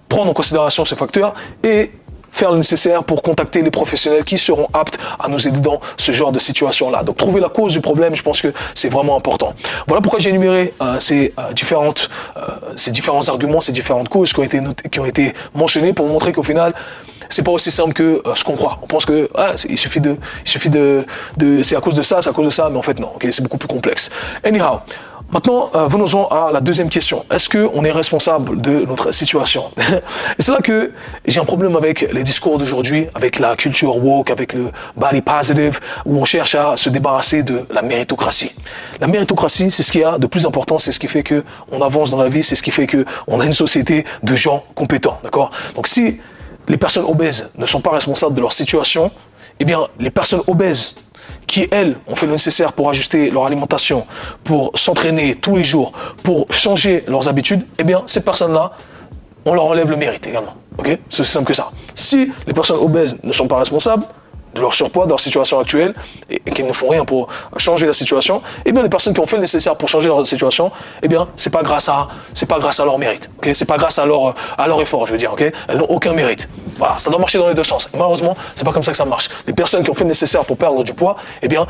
prendre en considération ces facteurs et faire le nécessaire pour contacter les professionnels qui seront aptes à nous aider dans ce genre de situation-là. Donc trouver la cause du problème, je pense que c'est vraiment important. Voilà pourquoi j'ai énuméré ces différents arguments, ces différentes causes qui ont été mentionnées pour montrer qu'au final, c'est pas aussi simple que ce qu'on croit. On pense que il suffit de c'est à cause de ça, mais en fait non. Okay, c'est beaucoup plus complexe. Anyhow. Maintenant, venons-en à la deuxième question. Est-ce qu'on est responsable de notre situation? Et c'est là que j'ai un problème avec les discours d'aujourd'hui, avec la culture woke, avec le body positive, où on cherche à se débarrasser de la méritocratie. La méritocratie, c'est ce qu'il y a de plus important, c'est ce qui fait qu'on avance dans la vie, c'est ce qui fait qu'on a une société de gens compétents, d'accord? Donc si les personnes obèses ne sont pas responsables de leur situation, eh bien, les personnes obèses qui, elles, ont fait le nécessaire pour ajuster leur alimentation, pour s'entraîner tous les jours, pour changer leurs habitudes, eh bien, ces personnes-là, on leur enlève le mérite également. Ok? C'est aussi simple que ça. Si les personnes obèses ne sont pas responsables de leur surpoids, de leur situation actuelle, et qu'ils ne font rien pour changer la situation, eh bien, les personnes qui ont fait le nécessaire pour changer leur situation, eh bien, c'est pas grâce à leur mérite. Ok? C'est pas grâce à leur effort, je veux dire. Ok? Elles n'ont aucun mérite. Voilà, ça doit marcher dans les deux sens. Et malheureusement, c'est pas comme ça que ça marche. Les personnes qui ont fait le nécessaire pour perdre du poids, eh bien,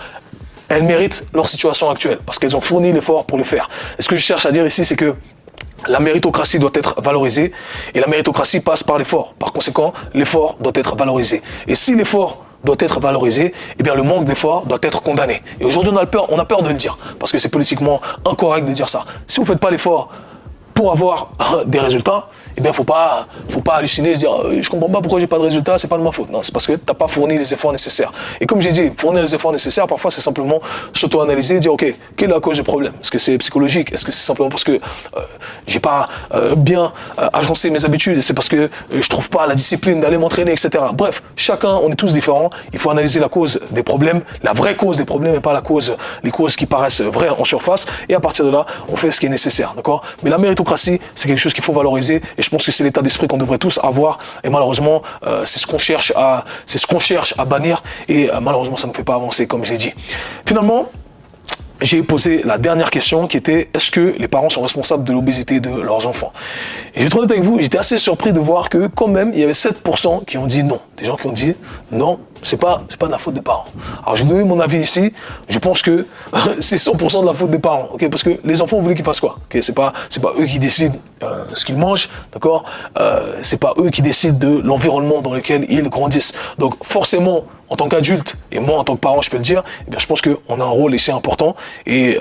elles méritent leur situation actuelle parce qu'elles ont fourni l'effort pour le faire. Et ce que je cherche à dire ici, c'est que la méritocratie doit être valorisée et la méritocratie passe par l'effort. Par conséquent, l'effort doit être valorisé. Et si l'effort doit être valorisé, eh bien le manque d'effort doit être condamné. Et aujourd'hui, on a peur de le dire parce que c'est politiquement incorrect de dire ça. Si vous ne faites pas l'effort pour avoir des résultats, eh bien, faut pas halluciner et se dire je comprends pas pourquoi j'ai pas de résultats, c'est pas de ma faute. Non, c'est parce que t'as pas fourni les efforts nécessaires. Et comme j'ai dit, fournir les efforts nécessaires, parfois c'est simplement s'auto-analyser et dire ok, quelle est la cause du problème? Est-ce que c'est psychologique? Est-ce que c'est simplement parce que j'ai pas bien agencé mes habitudes? C'est parce que je trouve pas la discipline d'aller m'entraîner, etc. Bref, chacun, on est tous différents. Il faut analyser la cause des problèmes, la vraie cause des problèmes et pas les causes qui paraissent vraies en surface. Et à partir de là, on fait ce qui est nécessaire, d'accord? Mais la méritocratie, c'est quelque chose qu'il faut valoriser. Et je pense que c'est l'état d'esprit qu'on devrait tous avoir. Et malheureusement, c'est ce qu'on cherche à bannir. Et malheureusement, ça ne nous fait pas avancer, comme j'ai dit. Finalement, j'ai posé la dernière question qui était est-ce que les parents sont responsables de l'obésité de leurs enfants? Et je vais être honnête avec vous, j'étais assez surpris de voir que quand même, il y avait 7% qui ont dit non. Des gens qui ont dit non, c'est pas de la faute des parents. Alors je vais vous donner mon avis ici, je pense que c'est 100% de la faute des parents, ok? Parce que les enfants voulaient qu'ils fassent quoi? Okay? C'est pas eux qui décident ce qu'ils mangent, d'accord? C'est pas eux qui décident de l'environnement dans lequel ils grandissent. Donc forcément, en tant qu'adulte, et moi en tant que parent, je peux le dire, eh bien, je pense qu'on a un rôle assez important et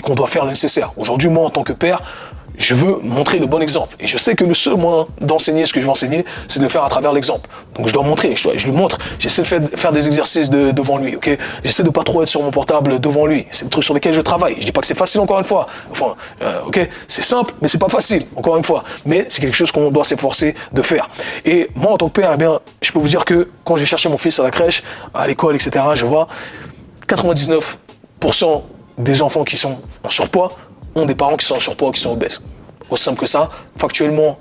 qu'on doit faire le nécessaire. Aujourd'hui, moi en tant que père, je veux montrer le bon exemple. Et je sais que le seul moyen d'enseigner ce que je vais enseigner, c'est de le faire à travers l'exemple. Donc je dois montrer, je lui montre, j'essaie de faire des exercices devant lui, ok? J'essaie de pas trop être sur mon portable devant lui. C'est le truc sur lequel je travaille. Je dis pas que c'est facile encore une fois. Enfin, ok, c'est simple, mais c'est pas facile, encore une fois. Mais c'est quelque chose qu'on doit s'efforcer de faire. Et moi, en tant que père, eh bien, je peux vous dire que quand je vais chercher mon fils à la crèche, à l'école, etc., je vois 99% des enfants qui sont en surpoids ont des parents qui sont en surpoids ou qui sont obèses. Aussi simple que ça. Factuellement,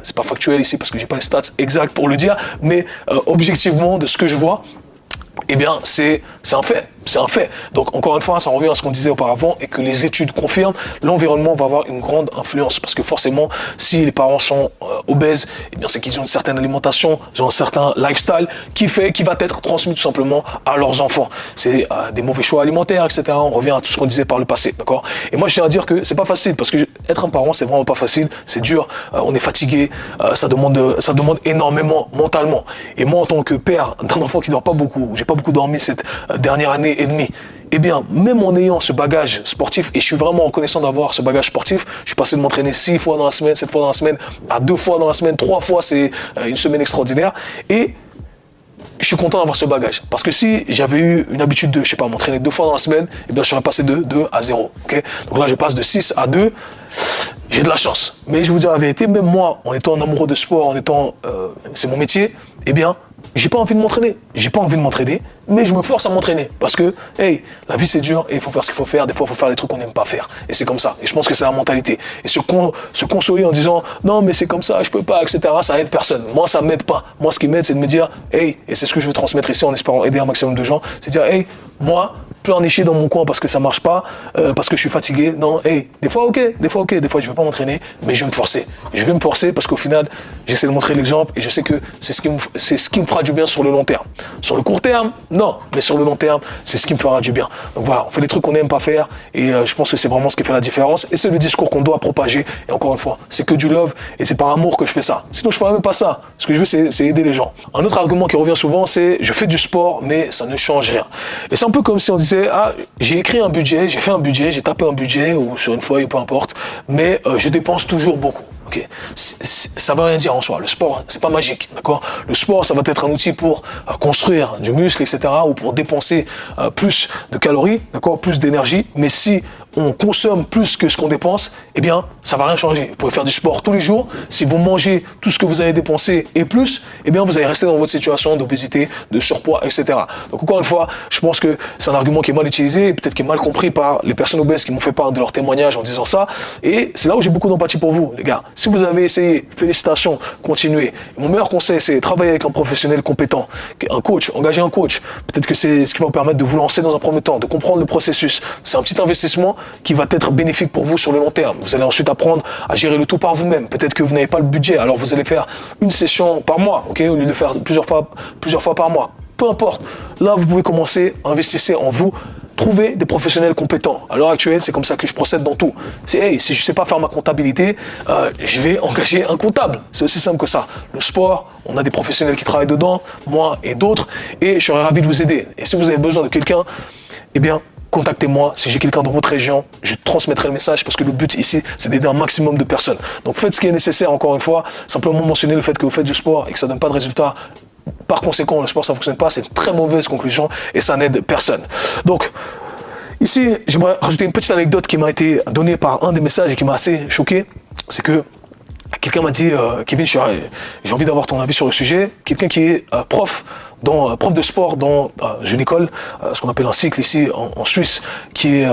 c'est pas factuel ici parce que j'ai pas les stats exacts pour le dire, mais objectivement, de ce que je vois, eh bien, c'est un fait. C'est un fait. Donc, encore une fois, ça revient à ce qu'on disait auparavant et que les études confirment, l'environnement va avoir une grande influence parce que forcément, si les parents sont obèses, eh bien, c'est qu'ils ont une certaine alimentation, ils ont un certain lifestyle qui va être transmis tout simplement à leurs enfants. C'est des mauvais choix alimentaires, etc. On revient à tout ce qu'on disait par le passé, d'accord? Et moi, je tiens à dire que c'est pas facile parce que être un parent, c'est vraiment pas facile, c'est dur, on est fatigué, ça demande énormément mentalement. Et moi, en tant que père d'un enfant qui dort pas beaucoup, j'ai pas beaucoup dormi cette dernière année et demie, eh bien, même en ayant ce bagage sportif, et je suis vraiment reconnaissant d'avoir ce bagage sportif, je suis passé de m'entraîner 6 fois dans la semaine, 7 fois dans la semaine, à 2 fois dans la semaine, 3 fois, c'est une semaine extraordinaire, et je suis content d'avoir ce bagage. Parce que si j'avais eu une habitude de, je sais pas, m'entraîner 2 fois dans la semaine, eh bien, je serais passé de 2 à 0, ok? Donc là, je passe de 6 à 2, j'ai de la chance. Mais je vais vous dire la vérité, même moi, en étant un amoureux de sport, c'est mon métier, eh bien, j'ai pas envie de m'entraîner. J'ai pas envie de m'entraîner, mais je me force à m'entraîner. Parce que, hey, la vie c'est dur et il faut faire ce qu'il faut faire. Des fois, il faut faire les trucs qu'on n'aime pas faire. Et c'est comme ça. Et je pense que c'est la mentalité. Et se consoler en disant, non, mais c'est comme ça, je peux pas, etc., ça aide personne. Moi, ça m'aide pas. Moi, ce qui m'aide, c'est de me dire, hey, et c'est ce que je veux transmettre ici en espérant aider un maximum de gens, c'est de dire, hey, moi, pleurnicher dans mon coin parce que ça marche pas, parce que je suis fatigué. Non, hey, des fois, des fois, je vais pas m'entraîner, mais je vais me forcer. Je vais me forcer parce qu'au final, j'essaie de montrer l'exemple et je sais que c'est ce qui me fera du bien sur le long terme. Sur le court terme, non, mais sur le long terme, c'est ce qui me fera du bien. Donc voilà, on fait des trucs qu'on n'aime pas faire et je pense que c'est vraiment ce qui fait la différence et c'est le discours qu'on doit propager. Et encore une fois, c'est que du love et c'est par amour que je fais ça. Sinon, je ferais même pas ça. Ce que je veux, c'est aider les gens. Un autre argument qui revient souvent, c'est je fais du sport, mais ça ne change rien. Et c'est un peu comme si on disait disais, ah, j'ai écrit un budget, j'ai fait un budget, j'ai tapé un budget ou sur une feuille, peu importe, mais je dépense toujours beaucoup. Okay. Ça ne veut rien dire en soi. Le sport, c'est pas magique, d'accord? Le sport, ça va être un outil pour construire du muscle, etc., ou pour dépenser plus de calories, d'accord, plus d'énergie. Mais si on consomme plus que ce qu'on dépense, eh bien, ça va rien changer. Vous pouvez faire du sport tous les jours. Si vous mangez tout ce que vous avez dépensé et plus, eh bien, vous allez rester dans votre situation d'obésité, de surpoids, etc. Donc, encore une fois, je pense que c'est un argument qui est mal utilisé et peut-être qui est mal compris par les personnes obèses qui m'ont fait part de leur témoignage en disant ça. Et c'est là où j'ai beaucoup d'empathie pour vous, les gars. Si vous avez essayé, félicitations, continuez. Mon meilleur conseil, c'est travailler avec un professionnel compétent, un coach, engager un coach. Peut-être que c'est ce qui va vous permettre de vous lancer dans un premier temps, de comprendre le processus. C'est un petit investissement qui va être bénéfique pour vous sur le long terme. Vous allez ensuite apprendre à gérer le tout par vous-même. Peut-être que vous n'avez pas le budget, alors vous allez faire une session par mois, ok, au lieu de faire plusieurs fois par mois. Peu importe. Là, vous pouvez commencer à investir en vous. Trouver des professionnels compétents. À l'heure actuelle, c'est comme ça que je procède dans tout. C'est, hey, si je ne sais pas faire ma comptabilité, je vais engager un comptable. C'est aussi simple que ça. Le sport, on a des professionnels qui travaillent dedans, moi et d'autres, et je serais ravi de vous aider. Et si vous avez besoin de quelqu'un, eh bien, contactez-moi. Si j'ai quelqu'un dans votre région, je transmettrai le message parce que le but ici, c'est d'aider un maximum de personnes. Donc faites ce qui est nécessaire, encore une fois. Simplement mentionner le fait que vous faites du sport et que ça ne donne pas de résultat. Par conséquent, le sport, ça ne fonctionne pas. C'est une très mauvaise conclusion et ça n'aide personne. Donc, ici, j'aimerais rajouter une petite anecdote qui m'a été donnée par un des messages et qui m'a assez choqué. C'est que quelqu'un m'a dit, Kevin, j'ai envie d'avoir ton avis sur le sujet. Quelqu'un qui est prof de sport dans une école, ce qu'on appelle un cycle ici en Suisse, qui est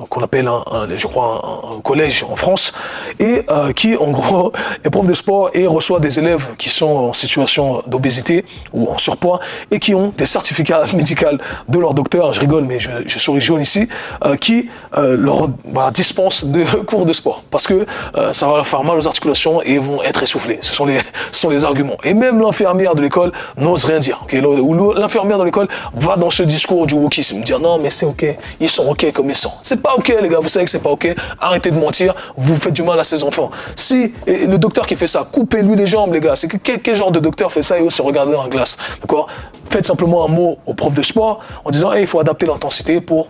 qu'on appelle je crois un collège en France, et qui en gros est prof de sport et reçoit des élèves qui sont en situation d'obésité ou en surpoids et qui ont des certificats médicaux de leur docteur, je rigole mais je souris jaune ici, qui leur dispensent de cours de sport parce que ça va leur faire mal aux articulations et ils vont être essoufflés. Ce sont les arguments. Et même l'infirmière de l'école n'ose rien dire. Okay, où l'infirmière dans l'école va dans ce discours du wokisme, dire non mais c'est ok, ils sont ok comme ils sont. C'est pas ok les gars, vous savez que c'est pas ok, arrêtez de mentir, vous faites du mal à ces enfants. Si le docteur qui fait ça, coupez-lui les jambes les gars, c'est quel genre de docteur fait ça et ose se regarder dans la glace, d'accord? Faites simplement un mot au prof de sport en disant hey, il faut adapter l'intensité pour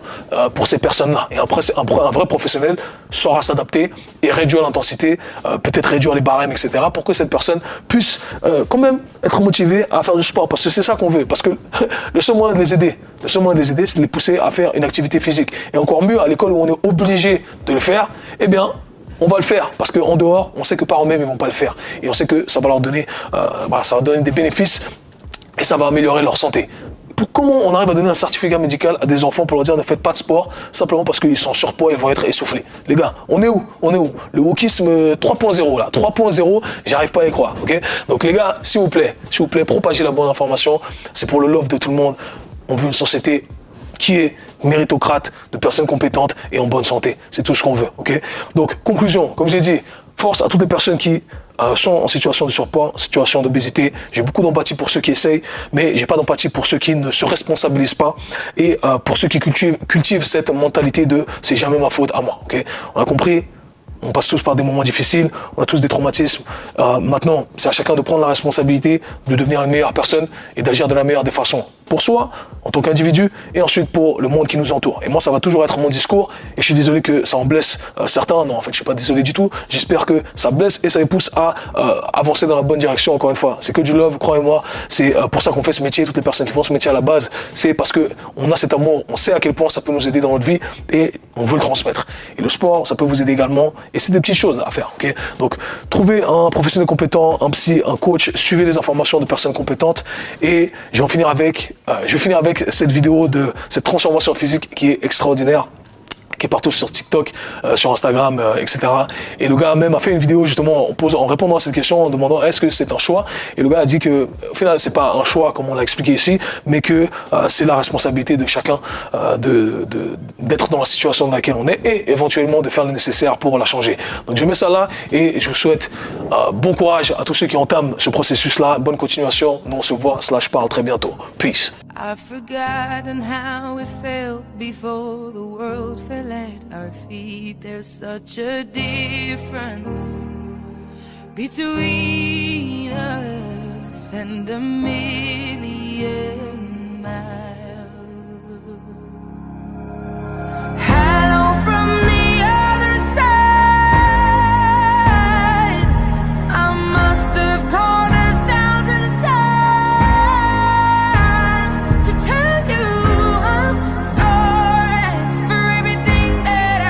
ces personnes-là. Et après, un vrai professionnel saura s'adapter et réduire l'intensité, peut-être réduire les barèmes, etc. pour que cette personne puisse quand même être motivée à faire du sport. Parce que c'est ça qu'on veut. Parce que le seul moyen de les aider, c'est de les pousser à faire une activité physique. Et encore mieux, à l'école où on est obligé de le faire, eh bien, on va le faire parce qu'en dehors, on sait que par eux-mêmes, ils ne vont pas le faire. Et on sait que ça va leur donner, ça va donner des bénéfices et ça va améliorer leur santé. Comment on arrive à donner un certificat médical à des enfants pour leur dire ne faites pas de sport simplement parce qu'ils sont en surpoids et ils vont être essoufflés? Les gars, on est où? Le wokisme 3.0 là, 3.0, j'arrive pas à y croire, ok? Donc les gars, s'il vous plaît, propagez la bonne information, c'est pour le love de tout le monde. On veut une société qui est méritocrate, de personnes compétentes et en bonne santé. C'est tout ce qu'on veut, ok? Donc, conclusion, comme j'ai dit, force à toutes les personnes qui sont en situation de surpoids, en situation d'obésité. J'ai beaucoup d'empathie pour ceux qui essayent, mais j'ai pas d'empathie pour ceux qui ne se responsabilisent pas et pour ceux qui cultivent cette mentalité de c'est jamais ma faute à moi. Okay, on a compris. On passe tous par des moments difficiles, on a tous des traumatismes. Maintenant, c'est à chacun de prendre la responsabilité de devenir une meilleure personne et d'agir de la meilleure des façons. Pour soi, en tant qu'individu, et ensuite pour le monde qui nous entoure. Et moi, ça va toujours être mon discours, et je suis désolé que ça en blesse certains. Non, en fait, je suis pas désolé du tout. J'espère que ça blesse et ça les pousse à avancer dans la bonne direction, encore une fois. C'est que du love, croyez-moi. C'est pour ça qu'on fait ce métier. Toutes les personnes qui font ce métier à la base, c'est parce qu'on a cet amour, on sait à quel point ça peut nous aider dans notre vie, et on veut le transmettre. Et le sport, ça peut vous aider également. Et c'est des petites choses à faire, ok? Donc, trouvez un professionnel compétent, un psy, un coach, suivez les informations de personnes compétentes. Et je vais finir avec cette vidéo de cette transformation physique qui est extraordinaire, qui est partout sur TikTok, sur Instagram, etc. Et le gars même a fait une vidéo justement en répondant à cette question, en demandant est-ce que c'est un choix. Et le gars a dit que au final c'est pas un choix comme on l'a expliqué ici, mais que c'est la responsabilité de chacun d'être dans la situation dans laquelle on est et éventuellement de faire le nécessaire pour la changer. Donc je mets ça là et je vous souhaite bon courage à tous ceux qui entament ce processus-là. Bonne continuation. Nous on se voit / parle très bientôt. Peace. I've forgotten how it felt before the world fell at our feet. There's such a difference between us and a million miles.